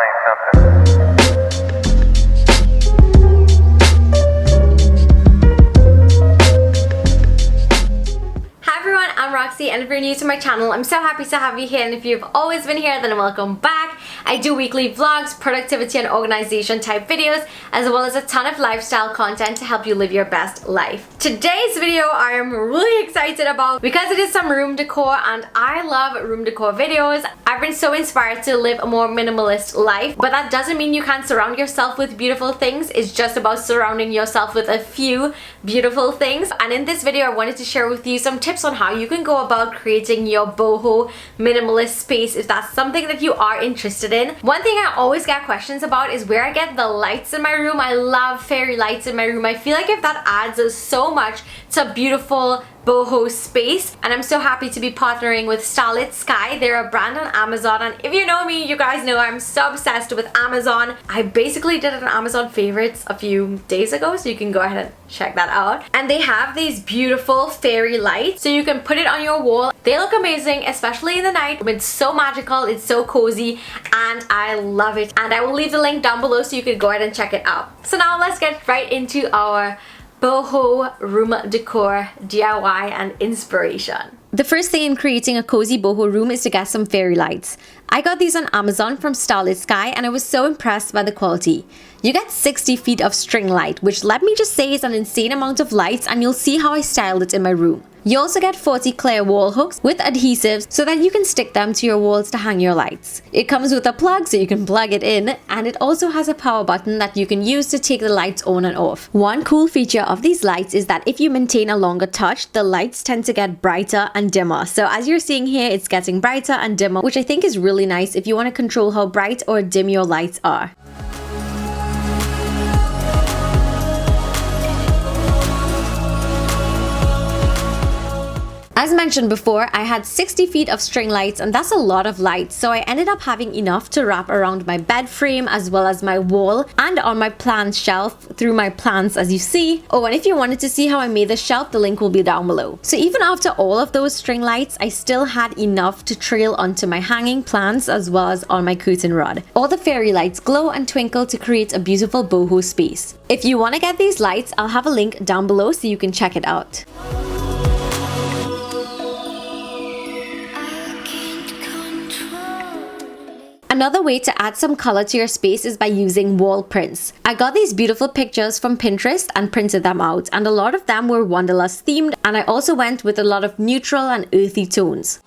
explain something. Hi everyone, I'm Roxy, and if you're new to my channel, I'm so happy to have you here, and if you've always been here, then welcome back. I do weekly vlogs, productivity and organization type videos, as well as a ton of lifestyle content to help you live your best life. Today's video I am really excited about because it is some room decor, and I love room decor videos. I've been so inspired to live a more minimalist life, but that doesn't mean you can't surround yourself with beautiful things. It's just about surrounding yourself with a few beautiful things. And in this video I wanted to share with you some tips on how you can go about creating your boho minimalist space if that's something that you are interested in. One thing I always get questions about is where I get the lights in my room. I love fairy lights in my room. I feel like if that adds so much to a beautiful boho space, and I'm so happy to be partnering with Starlit Sky. They're a brand on Amazon, and if you know me, you guys know I'm so obsessed with Amazon. I basically did an Amazon favorites a few days ago, so you can go ahead and check that out. And they have these beautiful fairy lights, so you can put it on your wall. They look amazing, especially in the night. It's so magical, it's so cozy, and I love it. And I will leave the link down below so you can go ahead and check it out. So now let's get right into our boho room decor DIY and inspiration. The first thing in creating a cozy boho room is to get some fairy lights. I got these on Amazon from Starlit Sky, and I was so impressed by the quality. You get 60 feet of string light, which let me just say is an insane amount of lights, and you'll see how I styled it in my room. You also get 40 clear wall hooks with adhesives so that you can stick them to your walls to hang your lights. It comes with a plug so you can plug it in, and it also has a power button that you can use to take the lights on and off. One cool feature of these lights is that if you maintain a longer touch, the lights tend to get brighter and dimmer. So as you're seeing here, it's getting brighter and dimmer, which I think is really nice if you want to control how bright or dim your lights are. As mentioned before, I had 60 feet of string lights, and that's a lot of lights, so I ended up having enough to wrap around my bed frame as well as my wall and on my plant shelf through my plants, as you see. Oh, and if you wanted to see how I made the shelf, the link will be down below. So even after all of those string lights, I still had enough to trail onto my hanging plants as well as on my curtain rod. All the fairy lights glow and twinkle to create a beautiful boho space. If you want to get these lights, I'll have a link down below so you can check it out. Another way to add some color to your space is by using wall prints. I got these beautiful pictures from Pinterest and printed them out, and a lot of them were Wanderlust themed, and I also went with a lot of neutral and earthy tones.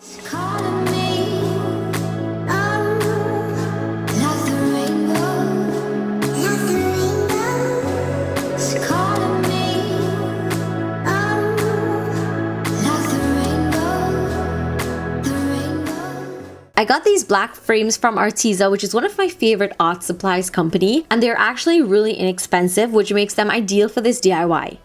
I got these black frames from Arteza, which is one of my favorite art supplies company, and they're actually really inexpensive, which makes them ideal for this DIY.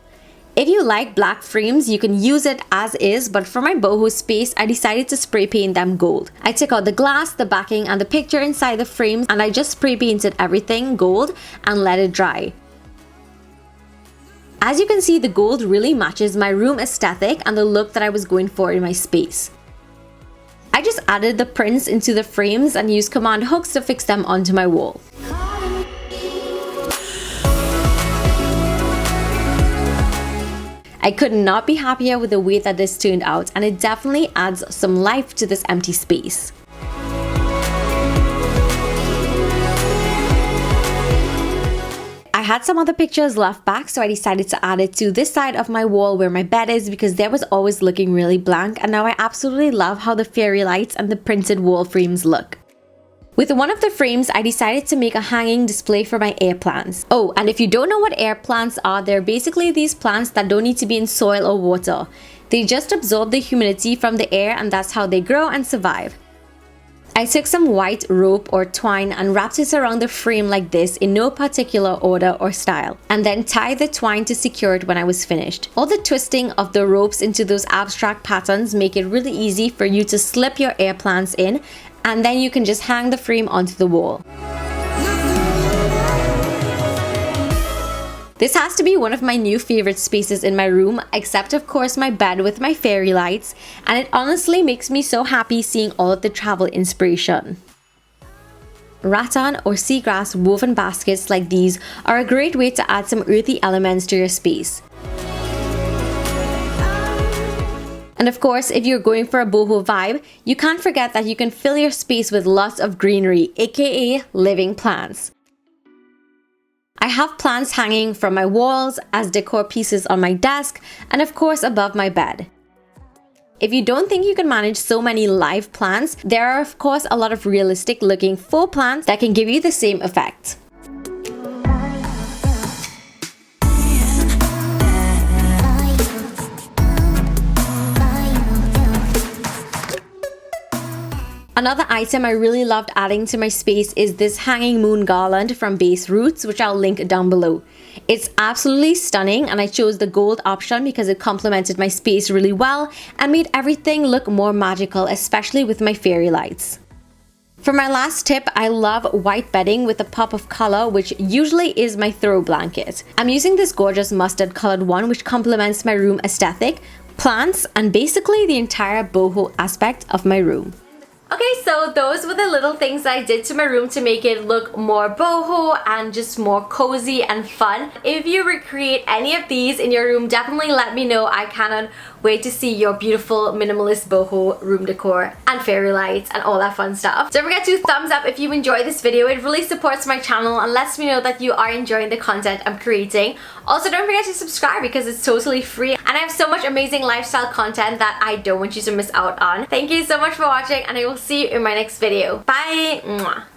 If you like black frames, you can use it as is, but for my boho space, I decided to spray paint them gold. I took out the glass, the backing, and the picture inside the frames, and I just spray painted everything gold and let it dry. As you can see, the gold really matches my room aesthetic and the look that I was going for in my space. I just added the prints into the frames and used command hooks to fix them onto my wall. I could not be happier with the way that this turned out, and it definitely adds some life to this empty space. I had some other pictures left back, so I decided to add it to this side of my wall where my bed is, because there was always looking really blank, and now I absolutely love how the fairy lights and the printed wall frames look. With one of the frames, I decided to make a hanging display for my air plants. Oh, and if you don't know what air plants are, they're basically these plants that don't need to be in soil or water. They just absorb the humidity from the air, and that's how they grow and survive. I took some white rope or twine and wrapped it around the frame like this in no particular order or style, and then tied the twine to secure it when I was finished. All the twisting of the ropes into those abstract patterns make it really easy for you to slip your air plants in, and then you can just hang the frame onto the wall. This has to be one of my new favorite spaces in my room, except of course my bed with my fairy lights, and it honestly makes me so happy seeing all of the travel inspiration. rattan or seagrass woven baskets like these are a great way to add some earthy elements to your space. And of course, if you're going for a boho vibe, you can't forget that you can fill your space with lots of greenery, aka living plants. I have plants hanging from my walls, as decor pieces on my desk, and of course above my bed. If you don't think you can manage so many live plants, there are of course a lot of realistic looking faux plants that can give you the same effect. Another item I really loved adding to my space is this hanging moon garland from Base Roots, which I'll link down below. It's absolutely stunning, and I chose the gold option because it complemented my space really well and made everything look more magical, especially with my fairy lights. For my last tip, I love white bedding with a pop of color, which usually is my throw blanket. I'm using this gorgeous mustard colored one which complements my room aesthetic, plants, and basically the entire boho aspect of my room. Okay, so those were the little things that I did to my room to make it look more boho and just more cozy and fun. If you recreate any of these in your room, definitely let me know. I cannot wait to see your beautiful minimalist boho room decor and fairy lights and all that fun stuff. Don't forget to thumbs up if you enjoyed this video. It really supports my channel and lets me know that you are enjoying the content I'm creating. Also, don't forget to subscribe because it's totally free, and I have so much amazing lifestyle content that I don't want you to miss out on. Thank you so much for watching, and I will see you in my next video. Bye! Mwah.